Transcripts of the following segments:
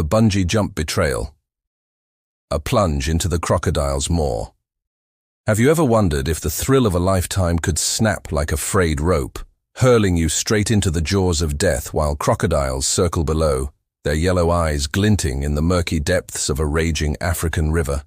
The bungee jump betrayal. A plunge into the crocodile's maw. Have you ever wondered if the thrill of a lifetime could snap like a frayed rope, hurling you straight into the jaws of death while crocodiles circle below, their yellow eyes glinting in the murky depths of a raging African river?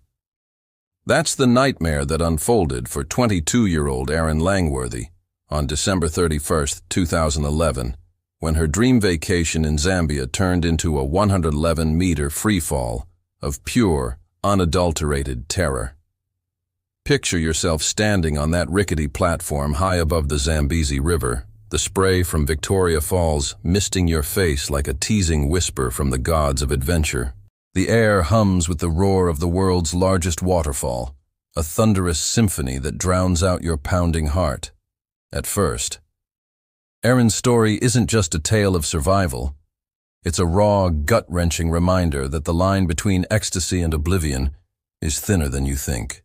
That's the nightmare that unfolded for 22-year-old Erin Langworthy on December 31, 2011, when her dream vacation in Zambia turned into a 111-meter freefall of pure, unadulterated terror. Picture yourself standing on that rickety platform high above the Zambezi River, the spray from Victoria Falls misting your face like a teasing whisper from the gods of adventure. The air hums with the roar of the world's largest waterfall, a thunderous symphony that drowns out your pounding heart. At first. Erin's story isn't just a tale of survival. It's a raw, gut-wrenching reminder that the line between ecstasy and oblivion is thinner than you think.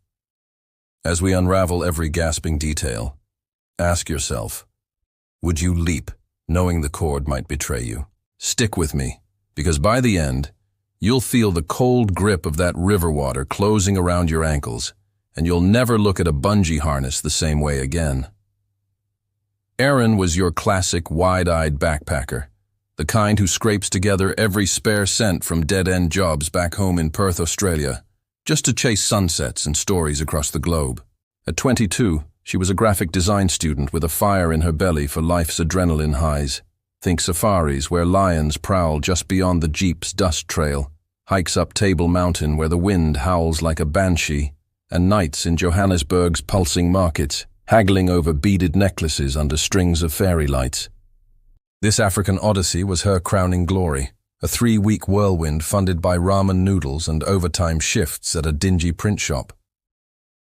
As we unravel every gasping detail, ask yourself, would you leap, knowing the cord might betray you? Stick with me, because by the end, you'll feel the cold grip of that river water closing around your ankles, and you'll never look at a bungee harness the same way again. Erin was your classic wide-eyed backpacker, the kind who scrapes together every spare cent from dead-end jobs back home in Perth, Australia, just to chase sunsets and stories across the globe. At 22, she was a graphic design student with a fire in her belly for life's adrenaline highs. Think safaris where lions prowl just beyond the Jeep's dust trail, hikes up Table Mountain where the wind howls like a banshee, and nights in Johannesburg's pulsing markets, haggling over beaded necklaces under strings of fairy lights. This African odyssey was her crowning glory, a 3-week whirlwind funded by ramen noodles and overtime shifts at a dingy print shop.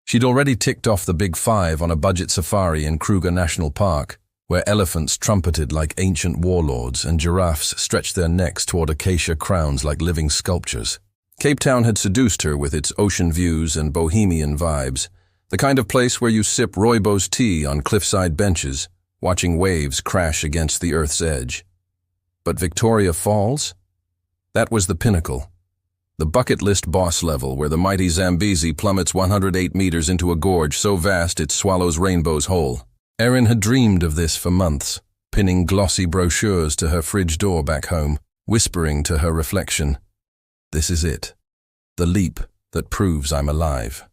She'd already ticked off the Big Five on a budget safari in Kruger National Park, where elephants trumpeted like ancient warlords and giraffes stretched their necks toward acacia crowns like living sculptures. Cape Town had seduced her with its ocean views and bohemian vibes, the kind of place where you sip rooibos tea on cliffside benches, watching waves crash against the earth's edge. But Victoria Falls? That was the pinnacle. The bucket list boss level where the mighty Zambezi plummets 108 meters into a gorge so vast it swallows rainbows whole. Erin had dreamed of this for months, pinning glossy brochures to her fridge door back home, whispering to her reflection, "This is it. The leap that proves I'm alive."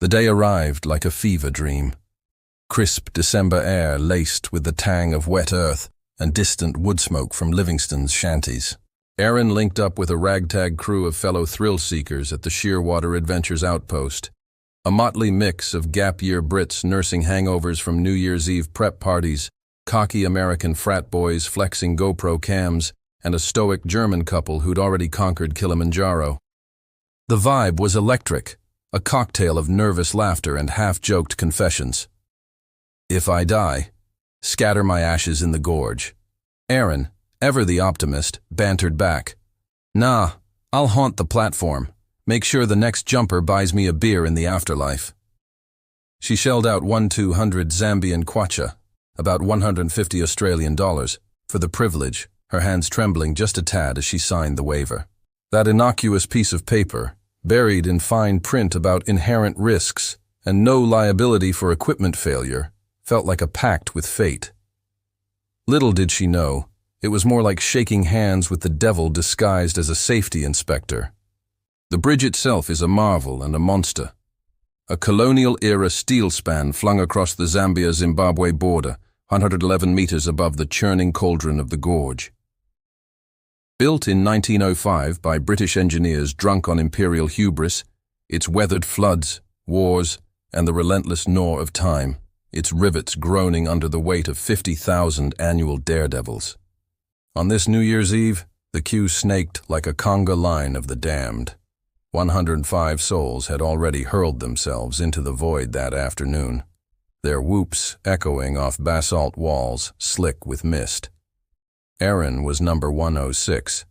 The day arrived like a fever dream. Crisp December air laced with the tang of wet earth and distant wood smoke from Livingston's shanties. Erin linked up with a ragtag crew of fellow thrill-seekers at the Shearwater Adventures Outpost, a motley mix of gap-year Brits nursing hangovers from New Year's Eve prep parties, cocky American frat boys flexing GoPro cams, and a stoic German couple who'd already conquered Kilimanjaro. The vibe was electric, a cocktail of nervous laughter and half-joked confessions. If I die, scatter my ashes in the gorge. Erin, ever the optimist, bantered back. Nah, I'll haunt the platform. Make sure the next jumper buys me a beer in the afterlife. She shelled out 1,200 Zambian kwacha, about $150 Australian, for the privilege, her hands trembling just a tad as she signed the waiver. That innocuous piece of paper, buried in fine print about inherent risks and no liability for equipment failure, felt like a pact with fate. Little did she know, it was more like shaking hands with the devil disguised as a safety inspector. The bridge itself is a marvel and a monster. A colonial-era steel span flung across the Zambia-Zimbabwe border, 111 meters above the churning cauldron of the gorge. Built in 1905 by British engineers drunk on imperial hubris, it's weathered floods, wars, and the relentless gnaw of time, its rivets groaning under the weight of 50,000 annual daredevils. On this New Year's Eve, the queue snaked like a conga line of the damned. 105 souls had already hurled themselves into the void that afternoon, their whoops echoing off basalt walls slick with mist. Erin was number 106,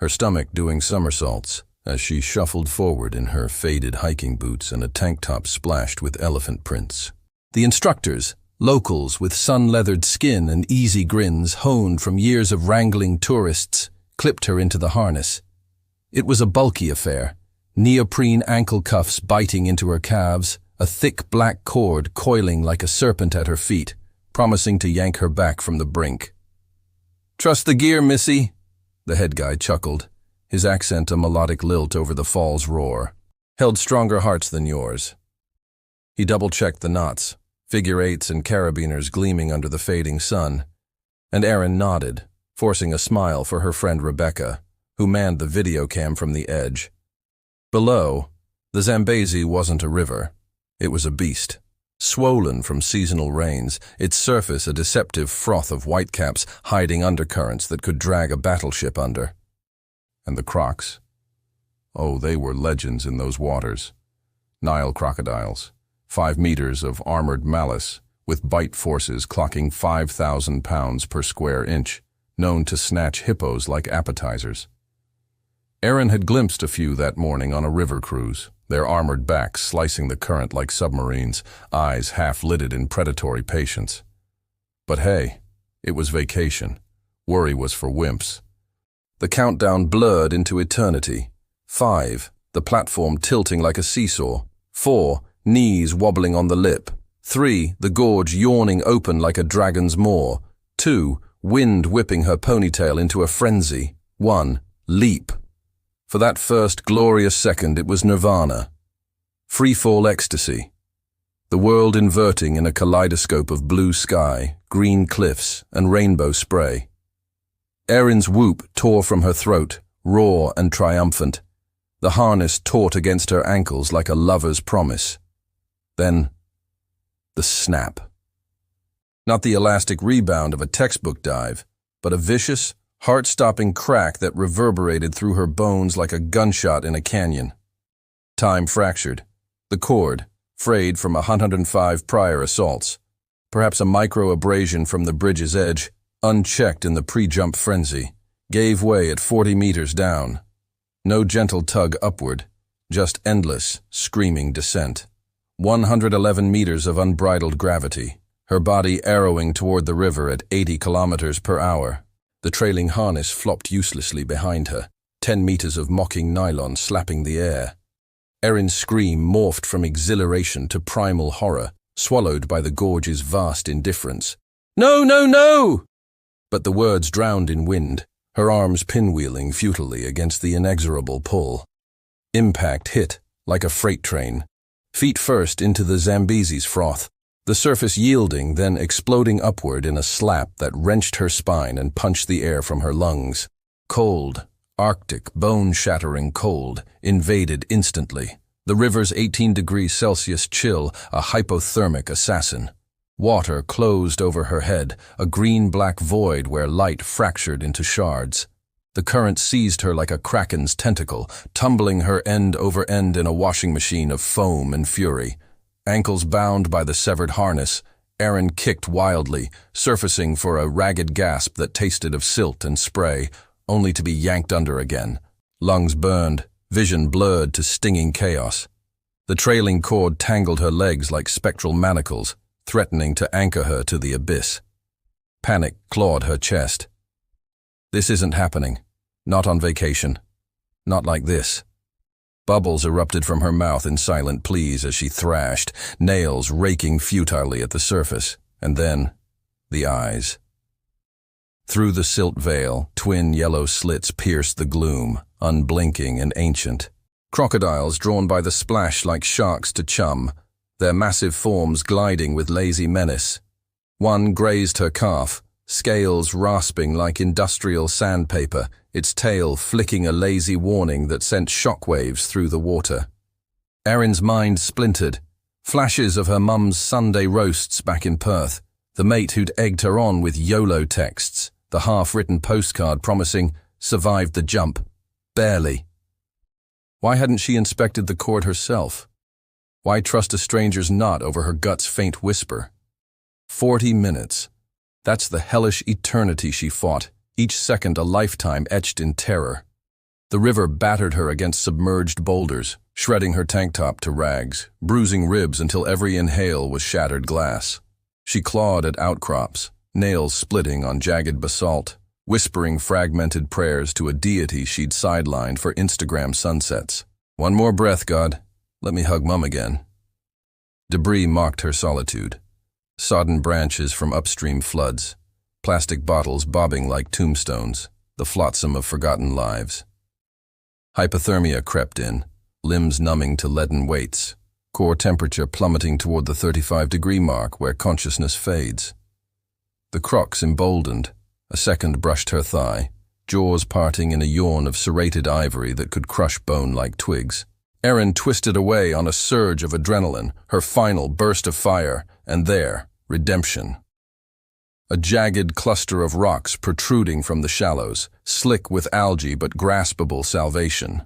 her stomach doing somersaults as she shuffled forward in her faded hiking boots and a tank top splashed with elephant prints. The instructors, locals with sun-leathered skin and easy grins honed from years of wrangling tourists, clipped her into the harness. It was a bulky affair, neoprene ankle cuffs biting into her calves, a thick black cord coiling like a serpent at her feet, promising to yank her back from the brink. "Trust the gear, missy," the head guy chuckled, his accent a melodic lilt over the fall's roar. "Held stronger hearts than yours." He double-checked the knots, figure eights and carabiners gleaming under the fading sun, and Erin nodded, forcing a smile for her friend Rebecca, who manned the video cam from the edge. Below, the Zambezi wasn't a river. It was a beast, swollen from seasonal rains, its surface a deceptive froth of whitecaps hiding undercurrents that could drag a battleship under. And the crocs. Oh, they were legends in those waters. Nile crocodiles, 5 meters of armored malice, with bite forces clocking 5,000 pounds per square inch, known to snatch hippos like appetizers. Erin had glimpsed a few that morning on a river cruise, their armored backs slicing the current like submarines, eyes half-lidded in predatory patience. But hey, it was vacation. Worry was for wimps. The countdown blurred into eternity. 5, the platform tilting like a seesaw. 4, knees wobbling on the lip. 3, the gorge yawning open like a dragon's maw. 2, wind whipping her ponytail into a frenzy. 1, leap. For that first glorious second, it was nirvana. Free-fall ecstasy. The world inverting in a kaleidoscope of blue sky, green cliffs, and rainbow spray. Erin's whoop tore from her throat, raw and triumphant, the harness taut against her ankles like a lover's promise. Then, the snap. Not the elastic rebound of a textbook dive, but a vicious, heart-stopping crack that reverberated through her bones like a gunshot in a canyon. Time fractured. The cord, frayed from 105 prior assaults. Perhaps a micro-abrasion from the bridge's edge, unchecked in the pre-jump frenzy, gave way at 40 meters down. No gentle tug upward, just endless, screaming descent. 111 meters of unbridled gravity, her body arrowing toward the river at 80 kilometers per hour. The trailing harness flopped uselessly behind her, 10 meters of mocking nylon slapping the air. Erin's scream morphed from exhilaration to primal horror, swallowed by the gorge's vast indifference. "No, no, no!" But the words drowned in wind, her arms pinwheeling futilely against the inexorable pull. Impact hit, like a freight train, feet first into the Zambezi's froth, the surface yielding, then exploding upward in a slap that wrenched her spine and punched the air from her lungs. Cold, arctic, bone-shattering cold, invaded instantly. The river's 18 degrees Celsius chill, a hypothermic assassin. Water closed over her head, a green-black void where light fractured into shards. The current seized her like a kraken's tentacle, tumbling her end over end in a washing machine of foam and fury. Ankles bound by the severed harness, Erin kicked wildly, surfacing for a ragged gasp that tasted of silt and spray, only to be yanked under again. Lungs burned, vision blurred to stinging chaos. The trailing cord tangled her legs like spectral manacles, threatening to anchor her to the abyss. Panic clawed her chest. This isn't happening. Not on vacation. Not like this. Bubbles erupted from her mouth in silent pleas as she thrashed, nails raking futilely at the surface, and then, the eyes. Through the silt veil, twin yellow slits pierced the gloom, unblinking and ancient. Crocodiles drawn by the splash like sharks to chum, their massive forms gliding with lazy menace. One grazed her calf, scales rasping like industrial sandpaper, its tail flicking a lazy warning that sent shockwaves through the water. Erin's mind splintered. Flashes of her mum's Sunday roasts back in Perth, the mate who'd egged her on with YOLO texts, the half-written postcard promising, "Survived the jump." Barely. Why hadn't she inspected the cord herself? Why trust a stranger's knot over her gut's faint whisper? 40 minutes. That's the hellish eternity she fought, each second a lifetime etched in terror. The river battered her against submerged boulders, shredding her tank top to rags, bruising ribs until every inhale was shattered glass. She clawed at outcrops, nails splitting on jagged basalt, whispering fragmented prayers to a deity she'd sidelined for Instagram sunsets. "One more breath, God. Let me hug Mum again." Debris mocked her solitude. Sodden branches from upstream floods, plastic bottles bobbing like tombstones, the flotsam of forgotten lives. Hypothermia crept in, limbs numbing to leaden weights, core temperature plummeting toward the 35-degree mark where consciousness fades. The Crocs emboldened. A second brushed her thigh, jaws parting in a yawn of serrated ivory that could crush bone like twigs. Erin twisted away on a surge of adrenaline, her final burst of fire, and there, redemption. A jagged cluster of rocks protruding from the shallows, slick with algae but graspable salvation.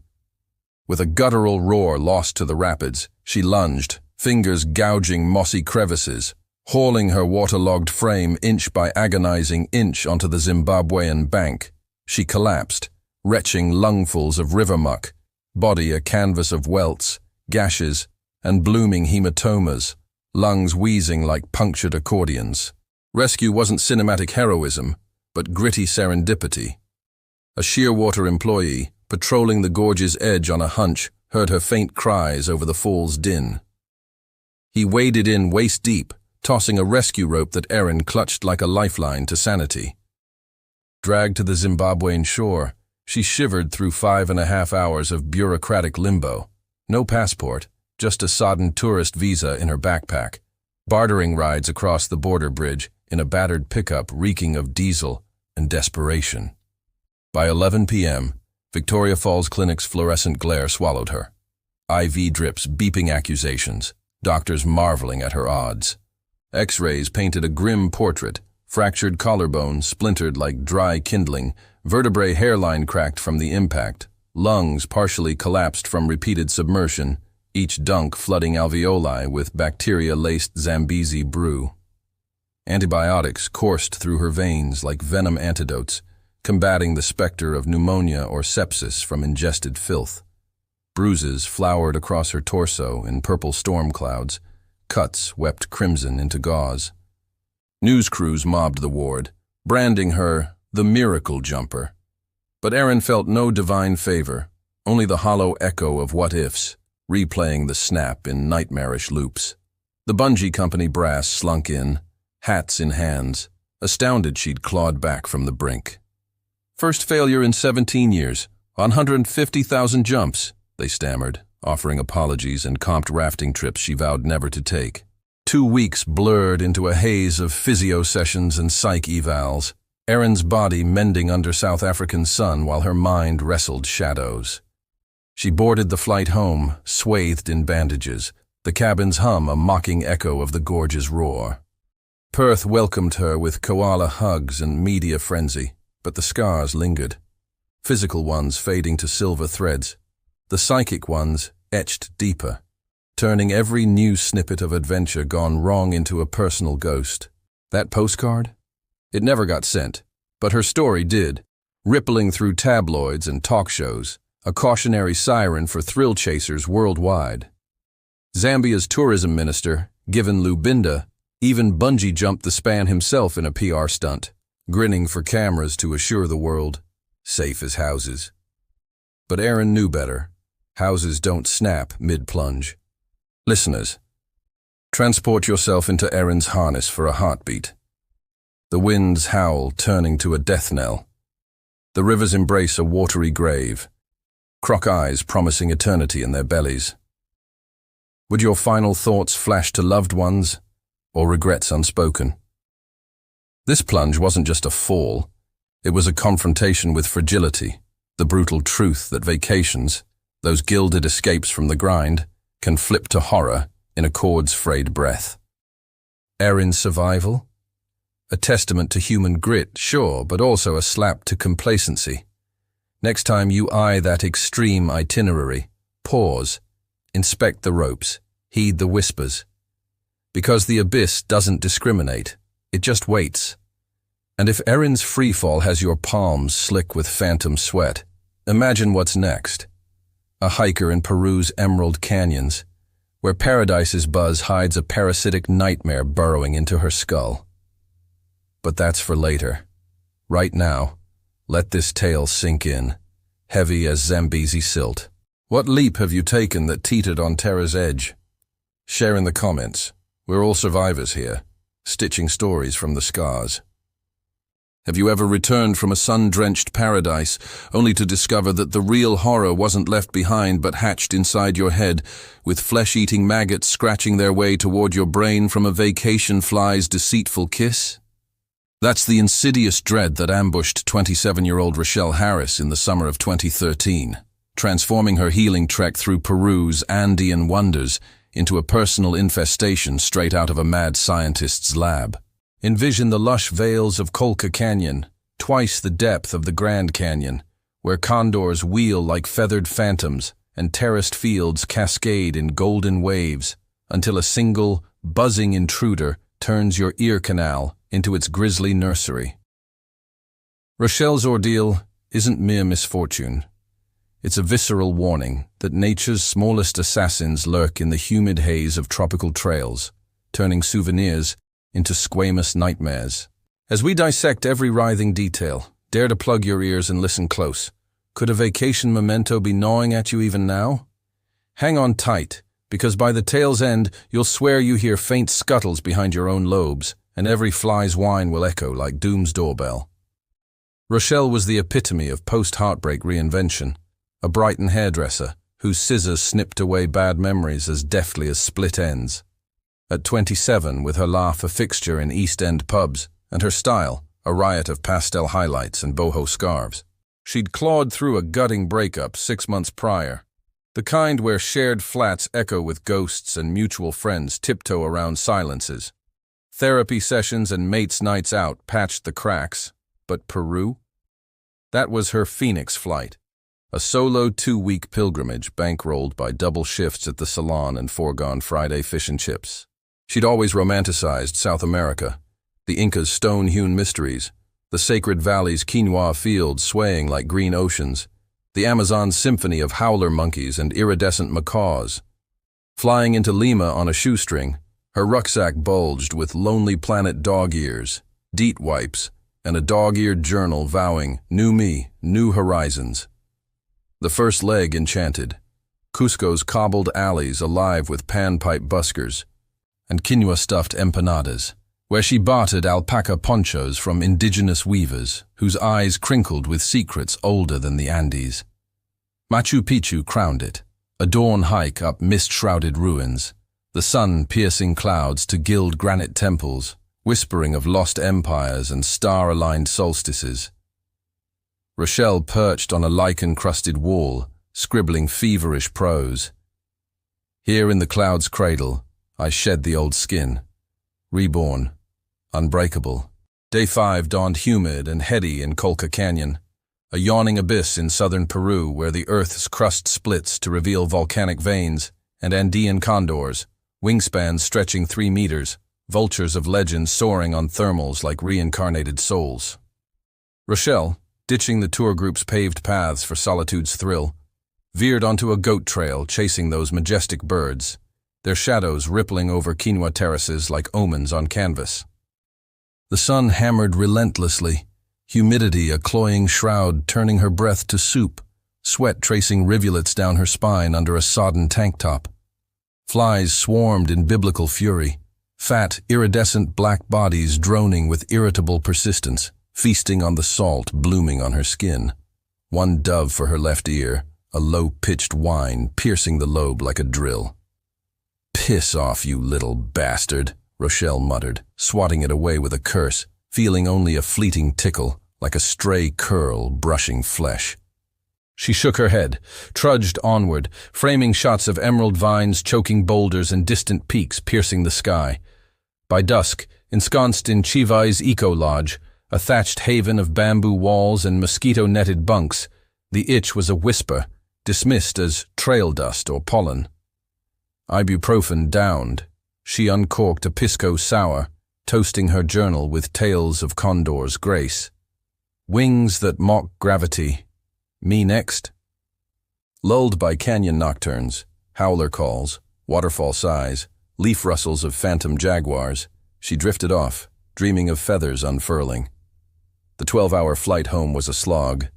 With a guttural roar lost to the rapids, she lunged, fingers gouging mossy crevices, hauling her waterlogged frame inch by agonizing inch onto the Zimbabwean bank. She collapsed, retching lungfuls of river muck, body a canvas of welts, gashes, and blooming hematomas, lungs wheezing like punctured accordions. Rescue wasn't cinematic heroism, but gritty serendipity. A shearwater employee, patrolling the gorge's edge on a hunch, heard her faint cries over the fall's din. He waded in waist-deep, tossing a rescue rope that Erin clutched like a lifeline to sanity. Dragged to the Zimbabwean shore, she shivered through 5.5 hours of bureaucratic limbo. No passport, just a sodden tourist visa in her backpack. Bartering rides across the border bridge in a battered pickup reeking of diesel and desperation. By 11 p.m., Victoria Falls Clinic's fluorescent glare swallowed her. IV drips beeping accusations, doctors marveling at her odds. X-rays painted a grim portrait, fractured collarbone splintered like dry kindling, vertebrae hairline cracked from the impact, lungs partially collapsed from repeated submersion, each dunk flooding alveoli with bacteria-laced Zambezi brew. Antibiotics coursed through her veins like venom antidotes, combating the specter of pneumonia or sepsis from ingested filth. Bruises flowered across her torso in purple storm clouds, cuts wept crimson into gauze. News crews mobbed the ward, branding her the miracle jumper. But Erin felt no divine favor, only the hollow echo of what-ifs, replaying the snap in nightmarish loops. The bungee company brass slunk in, hats in hands, astounded she'd clawed back from the brink. "First failure in 17 years, 150,000 jumps," they stammered, offering apologies and comped rafting trips she vowed never to take. 2 weeks blurred into a haze of physio sessions and psych evals, Erin's body mending under South African sun while her mind wrestled shadows. She boarded the flight home, swathed in bandages, the cabin's hum a mocking echo of the gorge's roar. Perth welcomed her with koala hugs and media frenzy, but the scars lingered. Physical ones fading to silver threads, the psychic ones etched deeper, turning every new snippet of adventure gone wrong into a personal ghost. That postcard? It never got sent, but her story did, rippling through tabloids and talk shows, a cautionary siren for thrill chasers worldwide. Zambia's tourism minister, Given Lubinda, even bungee jumped the span himself in a PR stunt, grinning for cameras to assure the world, safe as houses. But Erin knew better. Houses don't snap mid-plunge. Listeners, transport yourself into Erin's harness for a heartbeat. The winds howl, turning to a death knell. The rivers embrace a watery grave, croc eyes promising eternity in their bellies. Would your final thoughts flash to loved ones, or regrets unspoken? This plunge wasn't just a fall. It was a confrontation with fragility, the brutal truth that vacations, those gilded escapes from the grind, can flip to horror in a cord's frayed breath. Erin's survival? A testament to human grit, sure, but also a slap to complacency. Next time you eye that extreme itinerary, pause, inspect the ropes, heed the whispers. Because the abyss doesn't discriminate, it just waits. And if Erin's freefall has your palms slick with phantom sweat, imagine what's next. A hiker in Peru's emerald canyons, where paradise's buzz hides a parasitic nightmare burrowing into her skull. But that's for later. Right now, Let this tale sink in, heavy as Zambezi silt. What leap have you taken that teetered on terror's edge? Share in the comments. We're all survivors here, stitching stories from the scars. Have you ever returned from a sun-drenched paradise, only to discover that the real horror wasn't left behind but hatched inside your head, with flesh-eating maggots scratching their way toward your brain from a vacation fly's deceitful kiss? That's the insidious dread that ambushed 27-year-old Rochelle Harris in the summer of 2013, transforming her healing trek through Peru's Andean wonders into a personal infestation straight out of a mad scientist's lab. Envision the lush vales of Colca Canyon, twice the depth of the Grand Canyon, where condors wheel like feathered phantoms and terraced fields cascade in golden waves until a single, buzzing intruder turns your ear canal into its grisly nursery. Rochelle's ordeal isn't mere misfortune. It's a visceral warning that nature's smallest assassins lurk in the humid haze of tropical trails, turning souvenirs into squamous nightmares. As we dissect every writhing detail, dare to plug your ears and listen close. Could a vacation memento be gnawing at you even now? Hang on tight, because by the tale's end, you'll swear you hear faint scuttles behind your own lobes, and every fly's whine will echo like doom's doorbell. Rochelle was the epitome of post-heartbreak reinvention, a Brighton hairdresser whose scissors snipped away bad memories as deftly as split ends. At 27, with her laugh a fixture in East End pubs, and her style a riot of pastel highlights and boho scarves, she'd clawed through a gutting breakup 6 months prior, the kind where shared flats echo with ghosts and mutual friends tiptoe around silences. Therapy sessions and mates' nights out patched the cracks, but Peru? That was her Phoenix flight, a solo 2-week pilgrimage bankrolled by double shifts at the salon and foregone Friday fish and chips. She'd always romanticized South America, the Inca's stone-hewn mysteries, the sacred valley's quinoa fields swaying like green oceans, the Amazon's symphony of howler monkeys and iridescent macaws. Flying into Lima on a shoestring, her rucksack bulged with Lonely Planet dog ears, DEET wipes, and a dog-eared journal vowing, "New me, new horizons." The first leg enchanted, Cusco's cobbled alleys alive with panpipe buskers, and quinoa-stuffed empanadas, where she bartered alpaca ponchos from indigenous weavers whose eyes crinkled with secrets older than the Andes. Machu Picchu crowned it, a dawn hike up mist-shrouded ruins, the sun-piercing clouds to gild granite temples, whispering of lost empires and star-aligned solstices. Rochelle perched on a lichen-crusted wall, scribbling feverish prose. Here in the cloud's cradle, I shed the old skin, reborn, unbreakable. Day 5 dawned humid and heady in Colca Canyon, a yawning abyss in southern Peru where the earth's crust splits to reveal volcanic veins and Andean condors, wingspans stretching 3 meters, vultures of legend soaring on thermals like reincarnated souls. Rochelle, ditching the tour group's paved paths for solitude's thrill, veered onto a goat trail chasing those majestic birds, their shadows rippling over quinoa terraces like omens on canvas. The sun hammered relentlessly, humidity a cloying shroud turning her breath to soup, sweat tracing rivulets down her spine under a sodden tank top. Flies swarmed in biblical fury, fat, iridescent black bodies droning with irritable persistence, feasting on the salt blooming on her skin. One dove for her left ear, a low-pitched whine piercing the lobe like a drill. "Piss off, you little bastard," Rochelle muttered, swatting it away with a curse, feeling only a fleeting tickle, like a stray curl brushing flesh. She shook her head, trudged onward, framing shots of emerald vines choking boulders and distant peaks piercing the sky. By dusk, ensconced in Chivai's eco-lodge, a thatched haven of bamboo walls and mosquito-netted bunks, the itch was a whisper, dismissed as trail dust or pollen. Ibuprofen downed, she uncorked a pisco sour, toasting her journal with tales of condor's grace. Wings that mock gravity. Me next? Lulled by canyon nocturnes, howler calls, waterfall sighs, leaf rustles of phantom jaguars, she drifted off, dreaming of feathers unfurling. The 12-hour flight home was a slog.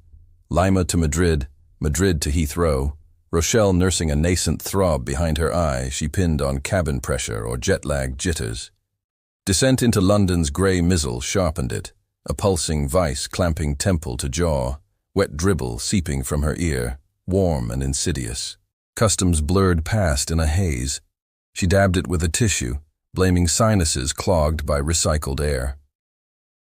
Lima to Madrid, Madrid to Heathrow. Rochelle nursing a nascent throb behind her eye she pinned on cabin pressure or jet-lag jitters. Descent into London's grey mizzle sharpened it, a pulsing vice clamping temple to jaw, wet dribble seeping from her ear, warm and insidious. Customs blurred past in a haze. She dabbed it with a tissue, blaming sinuses clogged by recycled air.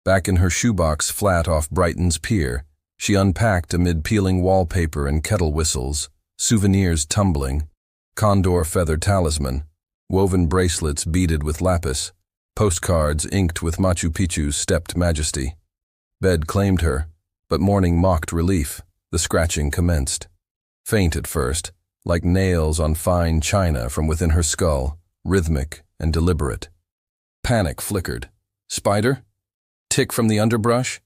Back in her shoebox flat off Brighton's pier, she unpacked amid peeling wallpaper and kettle whistles, souvenirs tumbling, condor feather talisman, woven bracelets beaded with lapis, postcards inked with Machu Picchu's stepped majesty. Bed claimed her, but morning mocked relief. The scratching commenced. Faint at first, like nails on fine china from within her skull, rhythmic and deliberate. Panic flickered. Spider? Tick from the underbrush?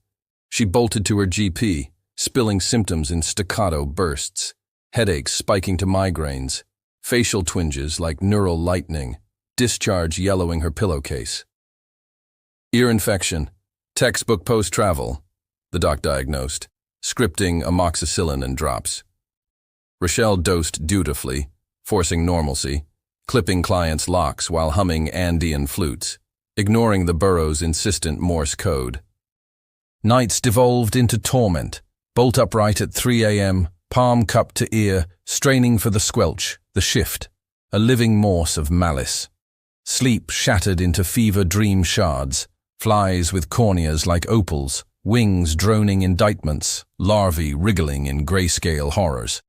She bolted to her GP, spilling symptoms in staccato bursts. Headaches spiking to migraines, facial twinges like neural lightning, discharge yellowing her pillowcase. Ear infection, textbook post-travel, the doc diagnosed, scripting amoxicillin and drops. Rochelle dosed dutifully, forcing normalcy, clipping clients' locks while humming Andean flutes, ignoring the burro's insistent Morse code. Nights devolved into torment, bolt upright at 3 a.m., palm cupped to ear, straining for the squelch, the shift, a living morse of malice. Sleep shattered into fever dream shards, flies with corneas like opals, wings droning indictments, larvae wriggling in grayscale horrors.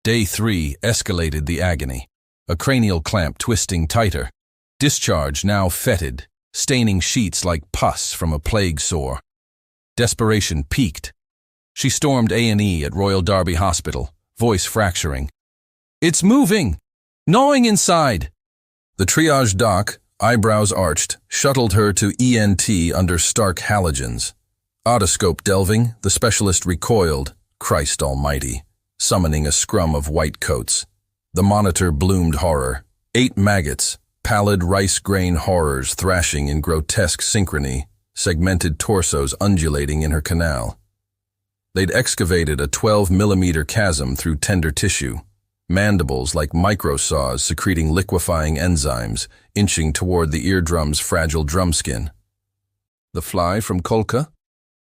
Day 3 escalated the agony, a cranial clamp twisting tighter, discharge now fetid, staining sheets like pus from a plague sore. Desperation peaked. She stormed A&E at Royal Derby Hospital, voice fracturing. "It's moving! Gnawing inside!" The triage doc, eyebrows arched, shuttled her to ENT under stark halogens. Otoscope delving, the specialist recoiled, Christ almighty, summoning a scrum of white coats. The monitor bloomed horror. 8 maggots, pallid rice grain horrors thrashing in grotesque synchrony, segmented torsos undulating in her canal. They'd excavated a 12-millimeter chasm through tender tissue, mandibles like microsaws secreting liquefying enzymes, inching toward the eardrum's fragile drumskin. The fly from Colca?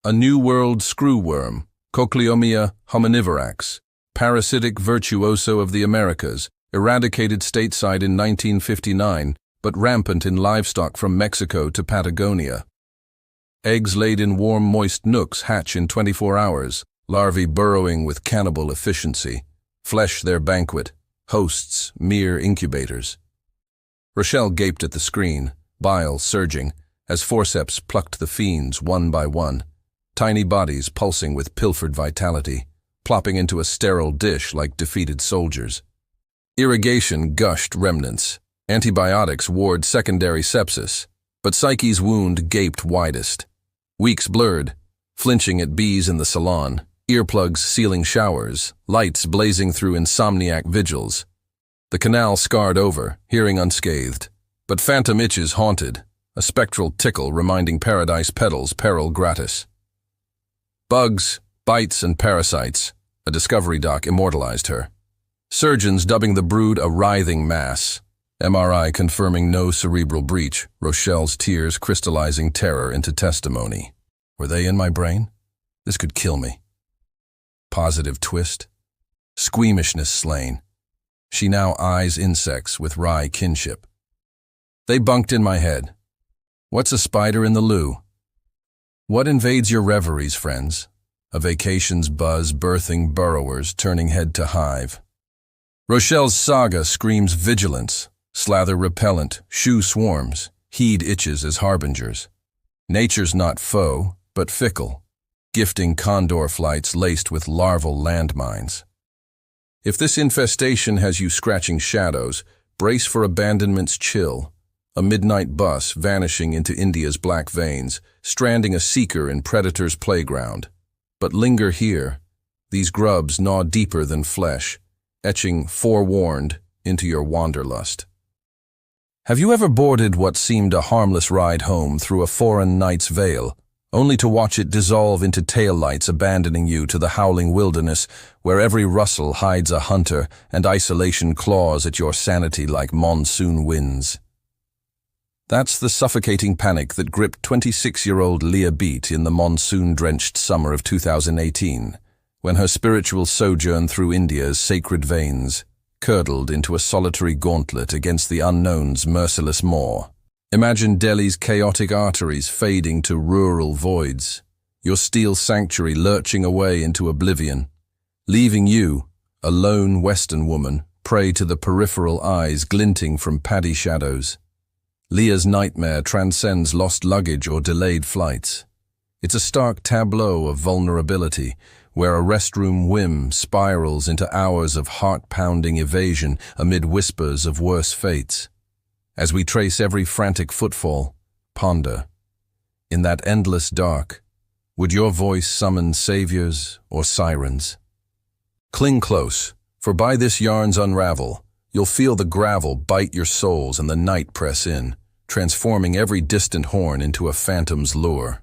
A New World screwworm, Cochleomia hominivirax, parasitic virtuoso of the Americas, eradicated stateside in 1959, but rampant in livestock from Mexico to Patagonia. Eggs laid in warm, moist nooks hatch in 24 hours, larvae burrowing with cannibal efficiency. Flesh their banquet, hosts mere incubators. Rochelle gaped at the screen, bile surging, as forceps plucked the fiends one by one, tiny bodies pulsing with pilfered vitality, plopping into a sterile dish like defeated soldiers. Irrigation gushed remnants. Antibiotics warred secondary sepsis, but Psyche's wound gaped widest. Weeks blurred, flinching at bees in the salon, earplugs sealing showers, lights blazing through insomniac vigils. The canal scarred over, hearing unscathed, but phantom itches haunted, a spectral tickle reminding paradise petals peril gratis. Bugs, bites, and parasites, a Discovery doc immortalized her. Surgeons dubbing the brood a writhing mass. MRI confirming no cerebral breach, Rochelle's tears crystallizing terror into testimony. Were they in my brain? This could kill me. Positive twist. Squeamishness slain. She now eyes insects with wry kinship. They bunked in my head. What's a spider in the loo? What invades your reveries, friends? A vacation's buzz birthing burrowers turning head to hive. Rochelle's saga screams vigilance. Slather repellent, shoe swarms, heed itches as harbingers. Nature's not foe, but fickle, gifting condor flights laced with larval landmines. If this infestation has you scratching shadows, brace for abandonment's chill, a midnight bus vanishing into India's black veins, stranding a seeker in predator's playground. But linger here, these grubs gnaw deeper than flesh, etching forewarned into your wanderlust. Have you ever boarded what seemed a harmless ride home through a foreign night's veil, only to watch it dissolve into taillights, abandoning you to the howling wilderness where every rustle hides a hunter and isolation claws at your sanity like monsoon winds. That's the suffocating panic that gripped 26-year-old Leah Beat in the monsoon-drenched summer of 2018, when her spiritual sojourn through India's sacred veins curdled into a solitary gauntlet against the unknown's merciless maw. Imagine Delhi's chaotic arteries fading to rural voids, your steel sanctuary lurching away into oblivion, leaving you, a lone Western woman, prey to the peripheral eyes glinting from paddy shadows. Leah's nightmare transcends lost luggage or delayed flights. It's a stark tableau of vulnerability, where a restroom whim spirals into hours of heart-pounding evasion amid whispers of worse fates. As we trace every frantic footfall, ponder. In that endless dark, would your voice summon saviors or sirens? Cling close, for by this yarn's unravel, you'll feel the gravel bite your souls and the night press in, transforming every distant horn into a phantom's lure.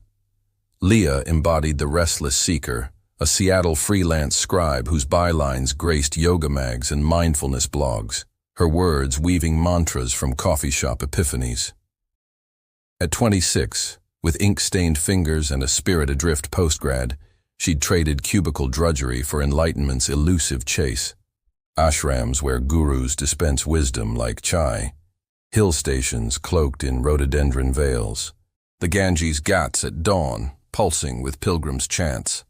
Leah embodied the restless seeker, a Seattle freelance scribe whose bylines graced yoga mags and mindfulness blogs, her words weaving mantras from coffee shop epiphanies. At 26, with ink-stained fingers and a spirit adrift postgrad, she'd traded cubicle drudgery for enlightenment's elusive chase. Ashrams where gurus dispense wisdom like chai, hill stations cloaked in rhododendron veils, the Ganges Ghats at dawn, pulsing with pilgrims' chants.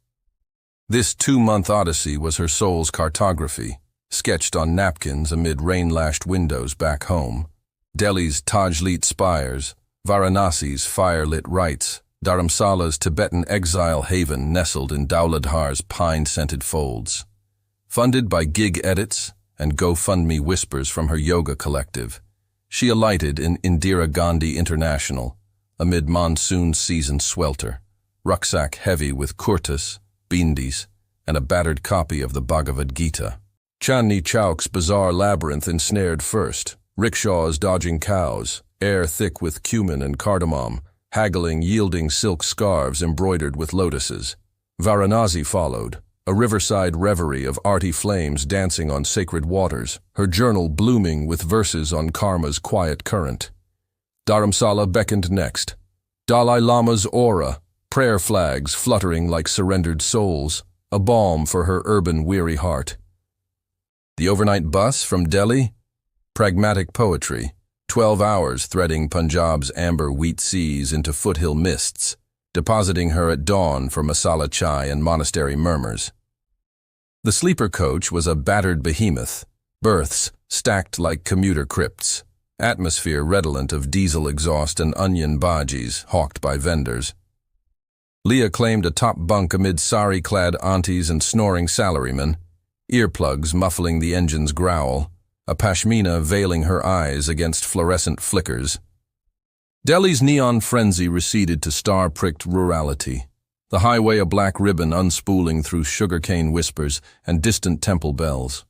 This 2-month odyssey was her soul's cartography, sketched on napkins amid rain-lashed windows back home. Delhi's Tajlit spires, Varanasi's fire-lit rites, Dharamsala's Tibetan exile haven nestled in Dauladhar's pine-scented folds. Funded by gig edits and GoFundMe whispers from her yoga collective, she alighted in Indira Gandhi International, amid monsoon season swelter, rucksack heavy with kurtas, bindis, and a battered copy of the Bhagavad Gita. Chandni Chowk's bizarre labyrinth ensnared first, rickshaws dodging cows, air thick with cumin and cardamom, haggling yielding silk scarves embroidered with lotuses. Varanasi followed, a riverside reverie of arty flames dancing on sacred waters, her journal blooming with verses on karma's quiet current. Dharamsala beckoned next, Dalai Lama's aura, prayer flags fluttering like surrendered souls, a balm for her urban weary heart. The overnight bus from Delhi? Pragmatic poetry, 12 hours threading Punjab's amber wheat seas into foothill mists, depositing her at dawn for masala chai and monastery murmurs. The sleeper coach was a battered behemoth, berths stacked like commuter crypts, atmosphere redolent of diesel exhaust and onion bhajis hawked by vendors. Leah claimed a top bunk amid sari-clad aunties and snoring salarymen, earplugs muffling the engine's growl, a pashmina veiling her eyes against fluorescent flickers. Delhi's neon frenzy receded to star-pricked rurality, the highway a black ribbon unspooling through sugarcane whispers and distant temple bells.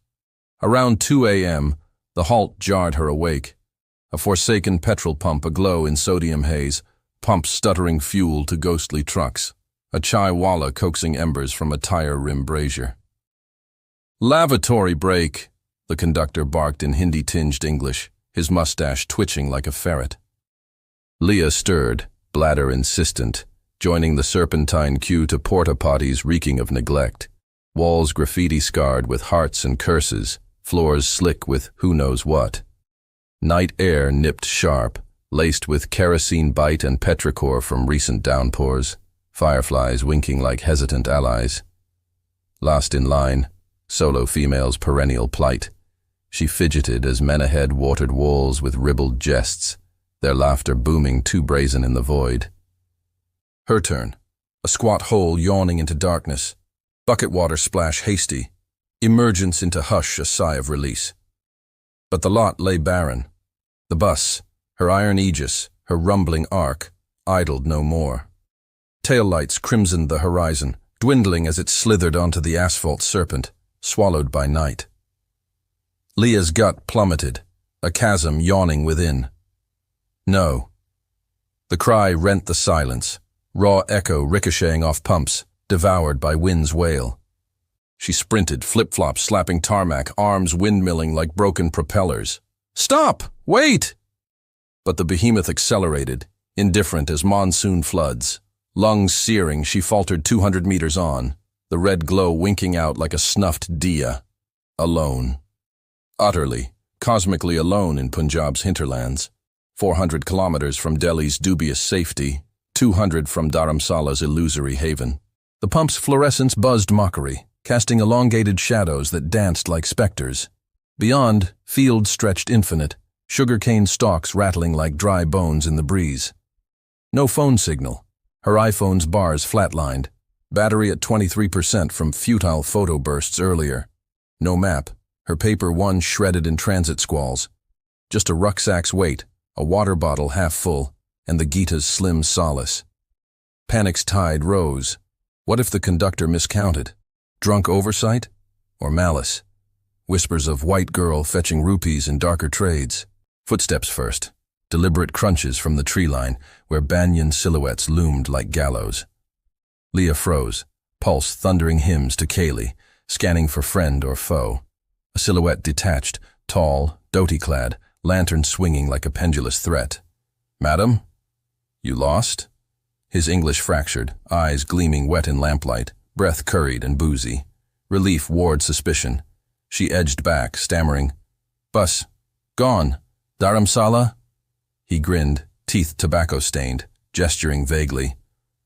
Around 2 a.m., the halt jarred her awake, a forsaken petrol pump aglow in sodium haze, pumps stuttering fuel to ghostly trucks, a chai-walla coaxing embers from a tire-rim brazier. "Lavatory break," the conductor barked in Hindi-tinged English, his mustache twitching like a ferret. Leah stirred, bladder insistent, joining the serpentine queue to porta-potties reeking of neglect, walls graffiti-scarred with hearts and curses, floors slick with who knows what. Night air nipped sharp, laced with kerosene bite and petrichor from recent downpours, fireflies winking like hesitant allies. Last in line, solo female's perennial plight. She fidgeted as men ahead watered walls with ribald jests, their laughter booming too brazen in the void. Her turn, a squat hole yawning into darkness, bucket water splash hasty, emergence into hush a sigh of release. But the lot lay barren. The bus, her iron aegis, her rumbling arc, idled no more. Taillights crimsoned the horizon, dwindling as it slithered onto the asphalt serpent, swallowed by night. Leah's gut plummeted, a chasm yawning within. No. The cry rent the silence, raw echo ricocheting off pumps, devoured by wind's wail. She sprinted, flip-flops slapping tarmac, arms windmilling like broken propellers. "Stop! Wait!" But the behemoth accelerated, indifferent as monsoon floods. Lungs searing, she faltered 200 meters on, the red glow winking out like a snuffed diya. Alone. Utterly, cosmically alone in Punjab's hinterlands. 400 kilometers from Delhi's dubious safety, 200 from Dharamsala's illusory haven. The pump's fluorescence buzzed mockery, casting elongated shadows that danced like specters. Beyond, fields stretched infinite, sugarcane stalks rattling like dry bones in the breeze. No phone signal, her iPhone's bars flatlined, battery at 23% from futile photo bursts earlier. No map, her paper one shredded in transit squalls. Just a rucksack's weight, a water bottle half full, and the Gita's slim solace. Panic's tide rose. What if the conductor miscounted? Drunk oversight? Or malice? Whispers of white girl fetching rupees in darker trades. Footsteps first. Deliberate crunches from the tree line, where banyan silhouettes loomed like gallows. Leah froze, pulse thundering hymns to Kaylee, scanning for friend or foe. A silhouette detached, tall, dhoti-clad, lantern swinging like a pendulous threat. "Madam? You lost?" His English fractured, eyes gleaming wet in lamplight, breath curried and boozy. Relief warred suspicion. She edged back, stammering, "Bus. Gone. Dharamsala?" He grinned, teeth tobacco-stained, gesturing vaguely.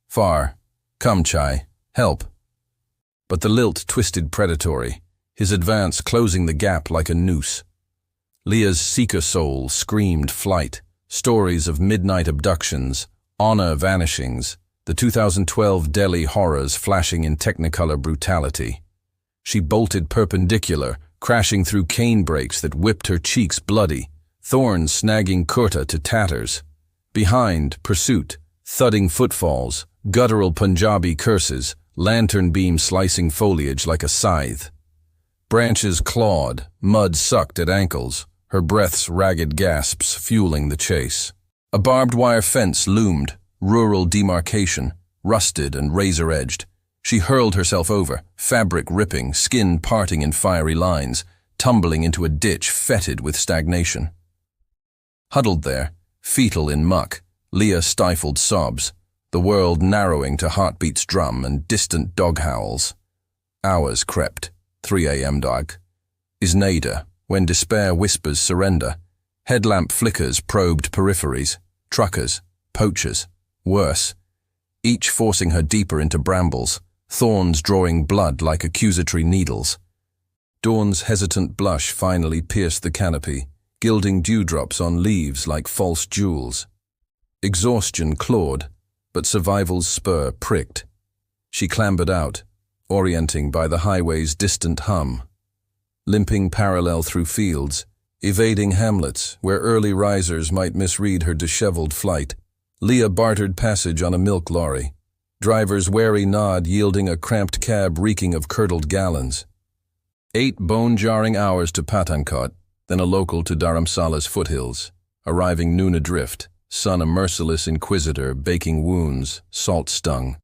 "Far. Come, Chai. Help." But the lilt twisted predatory, his advance closing the gap like a noose. Leah's seeker soul screamed flight, stories of midnight abductions, honor vanishings, the 2012 Delhi horrors flashing in technicolor brutality. She bolted perpendicular, crashing through cane brakes that whipped her cheeks bloody, thorns snagging kurta to tatters. Behind, pursuit, thudding footfalls, guttural Punjabi curses, lantern beam slicing foliage like a scythe. Branches clawed, mud sucked at ankles, her breath's ragged gasps fueling the chase. A barbed wire fence loomed, rural demarcation, rusted and razor-edged. She hurled herself over, fabric ripping, skin parting in fiery lines, tumbling into a ditch fetid with stagnation. Huddled there, fetal in muck, Leah stifled sobs, the world narrowing to heartbeat's drum and distant dog howls. Hours crept, 3 a.m. dark. Isnada, when despair whispers surrender. Headlamp flickers probed peripheries, truckers, poachers, worse, each forcing her deeper into brambles, thorns drawing blood like accusatory needles. Dawn's hesitant blush finally pierced the canopy, gilding dewdrops on leaves like false jewels. Exhaustion clawed, but survival's spur pricked. She clambered out, orienting by the highway's distant hum. Limping parallel through fields, evading hamlets where early risers might misread her disheveled flight, Leah bartered passage on a milk lorry, driver's wary nod yielding a cramped cab reeking of curdled gallons. 8 bone-jarring hours to Pathankot, then a local to Dharamsala's foothills, arriving noon adrift, sun a merciless inquisitor baking wounds, salt-stung.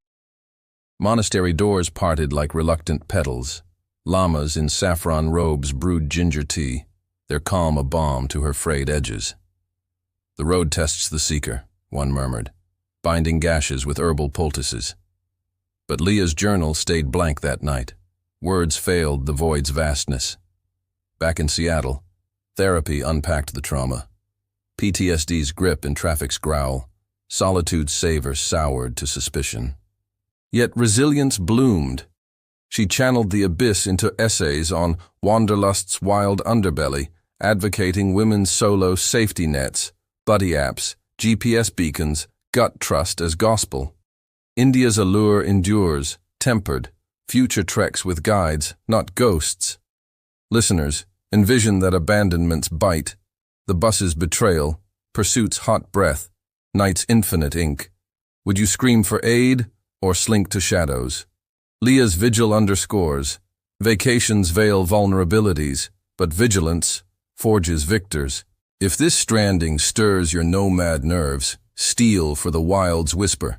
Monastery doors parted like reluctant petals. Lamas in saffron robes brewed ginger tea, their calm a balm to her frayed edges. "The road tests the seeker," one murmured, binding gashes with herbal poultices. But Leah's journal stayed blank that night. Words failed the void's vastness. Back in Seattle, therapy unpacked the trauma. PTSD's grip and traffic's growl, solitude's savor soured to suspicion. Yet resilience bloomed. She channeled the abyss into essays on Wanderlust's wild underbelly, advocating women's solo safety nets, buddy apps, GPS beacons, gut trust as gospel. India's allure endures, tempered, future treks with guides, not ghosts. Listeners, envision that abandonment's bite, the bus's betrayal, pursuit's hot breath, night's infinite ink. Would you scream for aid or slink to shadows? Leah's vigil underscores, vacations veil vulnerabilities, but vigilance forges victors. If this stranding stirs your nomad nerves, steel for the wild's whisper.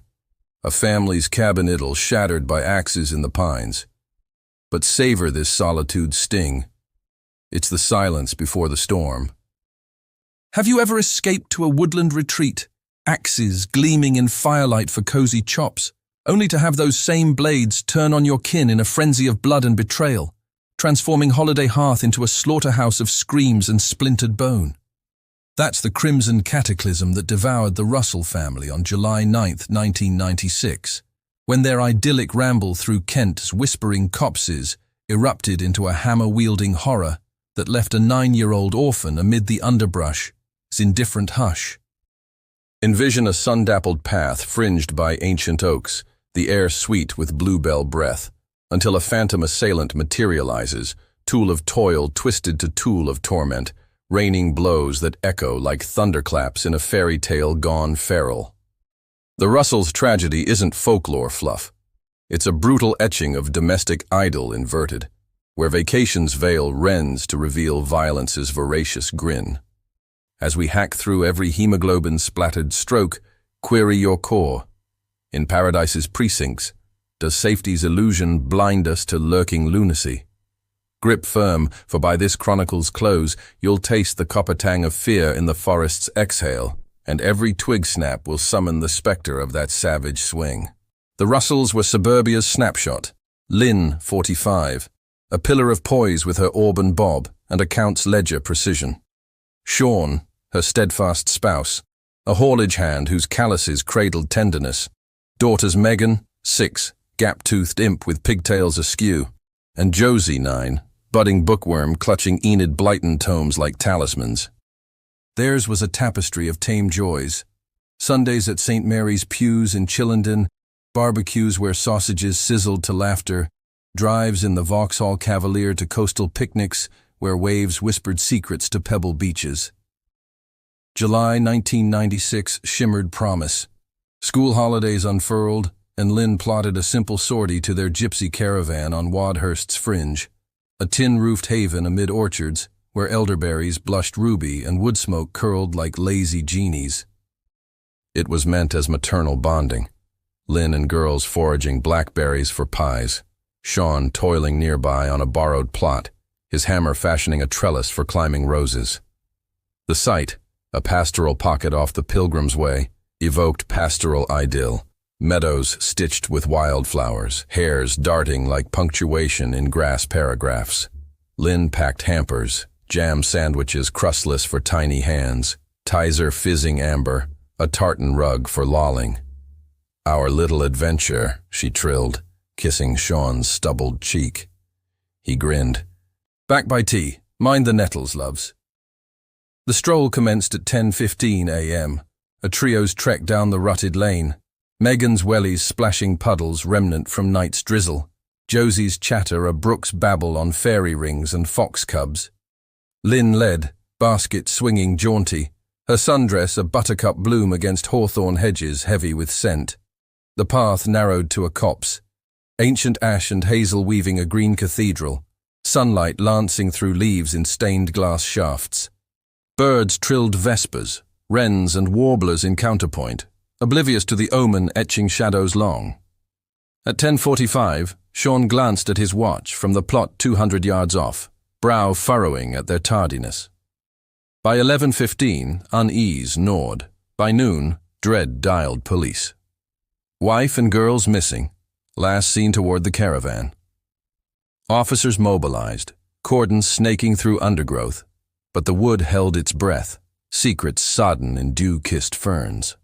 a family's cabin idyll shattered by axes in the pines. But savor this solitude's sting. It's the silence before the storm. Have you ever escaped to a woodland retreat, axes gleaming in firelight for cozy chops, only to have those same blades turn on your kin in a frenzy of blood and betrayal, transforming holiday hearth into a slaughterhouse of screams and splintered bone? That's the crimson cataclysm that devoured the Russell family on July 9, 1996, when their idyllic ramble through Kent's whispering copses erupted into a hammer-wielding horror that left a 9-year-old orphan amid the underbrush's indifferent hush. Envision a sun-dappled path fringed by ancient oaks, the air sweet with bluebell breath, until a phantom assailant materializes, tool of toil twisted to tool of torment, raining blows that echo like thunderclaps in a fairy tale gone feral. The Russells' tragedy isn't folklore fluff. It's a brutal etching of domestic idyll inverted, where vacations veil wrens to reveal violence's voracious grin. As we hack through every hemoglobin-splattered stroke, query your core. In Paradise's precincts, does safety's illusion blind us to lurking lunacy? Grip firm, for by this chronicle's close, you'll taste the copper tang of fear in the forest's exhale, and every twig snap will summon the specter of that savage swing. The Russells were suburbia's snapshot. Lynn, 45, a pillar of poise with her auburn bob and account's ledger precision. Sean, her steadfast spouse, a haulage hand whose calluses cradled tenderness. Daughters Megan, 6, gap-toothed imp with pigtails askew, and Josie, 9, budding bookworm clutching Enid Blyton tomes like talismans. Theirs was a tapestry of tame joys. Sundays at St. Mary's pews in Chillenden, barbecues where sausages sizzled to laughter, drives in the Vauxhall Cavalier to coastal picnics where waves whispered secrets to pebble beaches. July 1996 shimmered promise. School holidays unfurled, and Lynn plotted a simple sortie to their gypsy caravan on Wadhurst's fringe, a tin-roofed haven amid orchards where elderberries blushed ruby and wood smoke curled like lazy genies. It was meant as maternal bonding. Lynn and girls foraging blackberries for pies, Sean toiling nearby on a borrowed plot, his hammer fashioning a trellis for climbing roses. The site, a pastoral pocket off the Pilgrim's Way, evoked pastoral idyll, meadows stitched with wildflowers, hares darting like punctuation in grass paragraphs. Lynn packed hampers, jam sandwiches crustless for tiny hands, Tizer fizzing amber, a tartan rug for lolling. "Our little adventure," she trilled, kissing Sean's stubbled cheek. He grinned. "Back by tea. Mind the nettles, loves." The stroll commenced at 10:15 a.m., a trio's trek down the rutted lane, Megan's wellies splashing puddles remnant from night's drizzle, Josie's chatter a brook's babble on fairy rings and fox cubs. Lynn led, basket swinging jaunty, her sundress a buttercup bloom against hawthorn hedges heavy with scent. The path narrowed to a copse, ancient ash and hazel weaving a green cathedral, sunlight lancing through leaves in stained glass shafts. Birds trilled vespers, wrens and warblers in counterpoint, oblivious to the omen etching shadows long. At 10:45, Sean glanced at his watch from the plot 200 yards off, brow furrowing at their tardiness. By 11:15, unease gnawed. By noon, dread dialed police. Wife and girls missing, last seen toward the caravan. Officers mobilized, cordons snaking through undergrowth, but the wood held its breath, secrets sodden in dew-kissed ferns.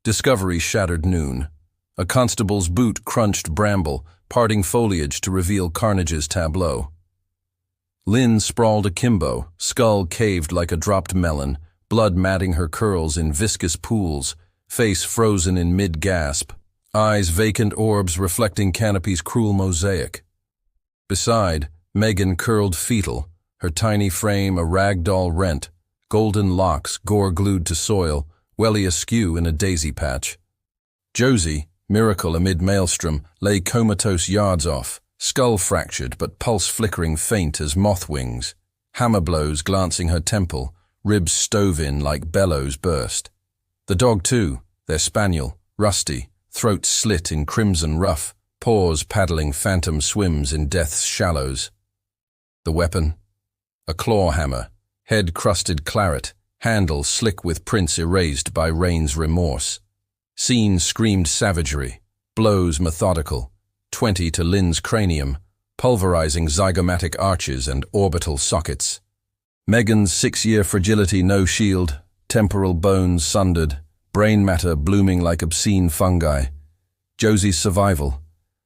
Discovery shattered noon. A constable's boot crunched bramble, parting foliage to reveal carnage's tableau. Lynn sprawled akimbo, skull caved like a dropped melon, blood matting her curls in viscous pools, face frozen in mid-gasp, eyes vacant orbs reflecting canopy's cruel mosaic. Beside, Megan curled fetal, her tiny frame a ragdoll rent, golden locks gore-glued to soil, welly askew in a daisy patch. Josie, miracle amid maelstrom, lay comatose yards off, skull fractured but pulse flickering faint as moth wings, hammer blows glancing her temple, ribs stove in like bellows burst. The dog too, their spaniel, Rusty, throat slit in crimson ruff, paws paddling phantom swims in death's shallows. The weapon? A claw hammer, head-crusted claret, handle slick with prints erased by rain's remorse. Scene screamed savagery, blows methodical, 20 to Lynn's cranium, pulverizing zygomatic arches and orbital sockets. Megan's 6-year fragility no shield, temporal bones sundered, brain matter blooming like obscene fungi. Josie's survival,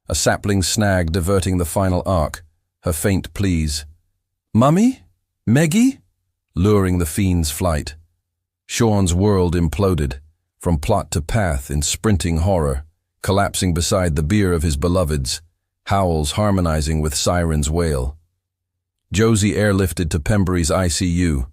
a sapling snag diverting the final arc, her faint pleas. "Mummy? Meggie?" luring the fiend's flight. Sean's world imploded, from plot to path in sprinting horror, collapsing beside the bier of his beloveds, howls harmonizing with siren's wail. Josie airlifted to Pembury's ICU,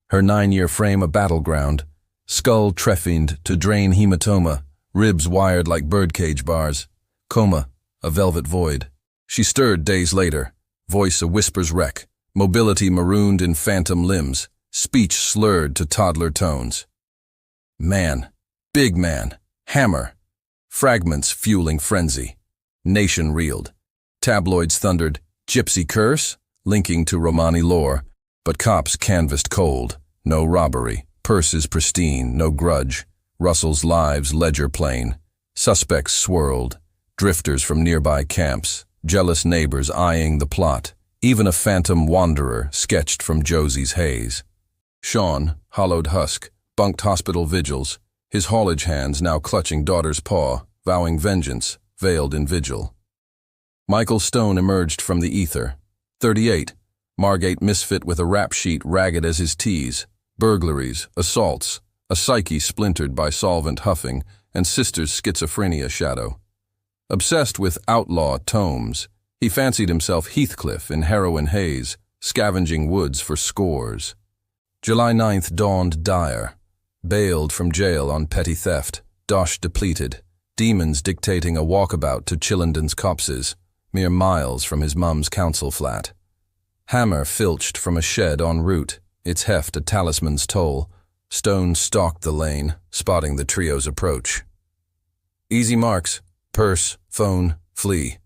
her 9-year frame a battleground, skull trephined to drain hematoma, ribs wired like birdcage bars, coma, a velvet void. She stirred days later, voice a whisper's wreck, mobility marooned in phantom limbs, speech slurred to toddler tones. Man, big man, hammer, fragments fueling frenzy. Nation reeled. Tabloids thundered, "Gypsy curse?" linking to Romani lore, but cops canvassed cold. No robbery, purses pristine, no grudge. Russell's lives ledger plain. Suspects swirled, drifters from nearby camps, jealous neighbors eyeing the plot. Even a phantom wanderer sketched from Josie's haze. Sean, hollowed husk, bunked hospital vigils, his haulage hands now clutching daughter's paw, vowing vengeance, veiled in vigil. Michael Stone emerged from the ether. 38, Margate misfit with a rap sheet ragged as his tease, burglaries, assaults, a psyche splintered by solvent huffing, and sister's schizophrenia shadow. Obsessed with outlaw tomes, he fancied himself Heathcliff in heroin haze, scavenging woods for scores. July 9th dawned dire. Bailed from jail on petty theft, dosh depleted, demons dictating a walkabout to Chillenden's copses, mere miles from his mum's council flat. Hammer filched from a shed en route, its heft a talisman's toll. Stone stalked the lane, spotting the trio's approach. Easy marks, purse, phone, flee.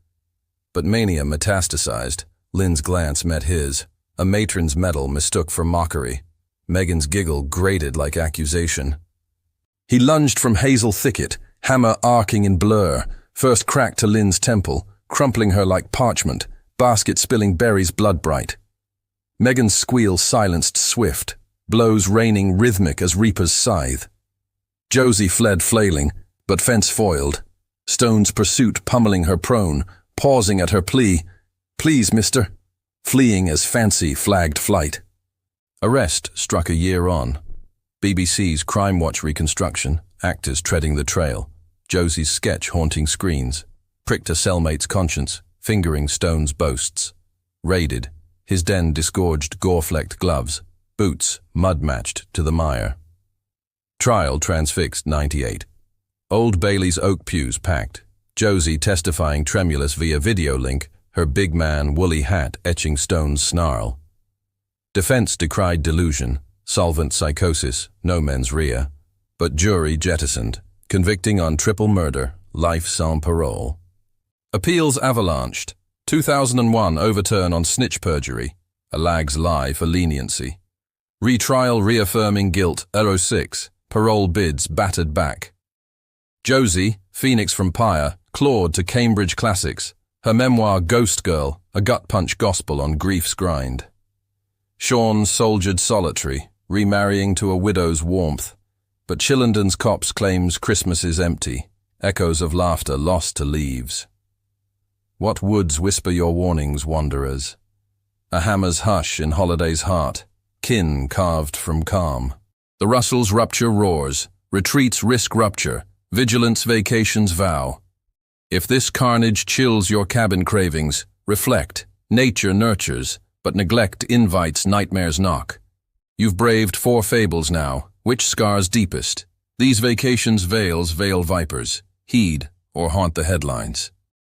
But mania metastasized. Lynn's glance met his. A matron's medal mistook for mockery. Megan's giggle grated like accusation. He lunged from hazel thicket, hammer arcing in blur, first crack to Lynn's temple, crumpling her like parchment, basket spilling berries blood-bright. Megan's squeal silenced swift, blows raining rhythmic as reaper's scythe. Josie fled flailing, but fence foiled. Stone's pursuit pummeling her prone, pausing at her plea, "Please, mister," fleeing as fancy flagged flight. Arrest struck a year on. BBC's Crime Watch reconstruction, actors treading the trail. Josie's sketch haunting screens. Pricked a cellmate's conscience, fingering Stone's boasts. Raided, his den disgorged gore-flecked gloves, boots mud-matched to the mire. Trial transfixed 98. Old Bailey's oak pews packed. Josie testifying tremulous via video link, her big man woolly hat etching Stone's snarl. Defense decried delusion, solvent psychosis, no mens rea, but jury jettisoned, convicting on triple murder, life sans parole. Appeals avalanched. 2001 overturn on snitch perjury, a lag's lie for leniency. Retrial reaffirming guilt, 06, parole bids battered back. Josie, Phoenix from Pyre, clawed to Cambridge classics, her memoir Ghost Girl, a gut-punch gospel on grief's grind. Sean soldiered solitary, remarrying to a widow's warmth, but Chillenden's cops claims Christmas is empty, echoes of laughter lost to leaves. What woods whisper your warnings, wanderers? A hammer's hush in holiday's heart, kin carved from calm. The Russells' rupture roars, retreats risk rupture, vigilance vacations vow. If this carnage chills your cabin cravings, reflect, nature nurtures, but neglect invites nightmares knock. You've braved 4 fables now, which scars deepest? These vacations veils veil vipers, heed or haunt the headlines.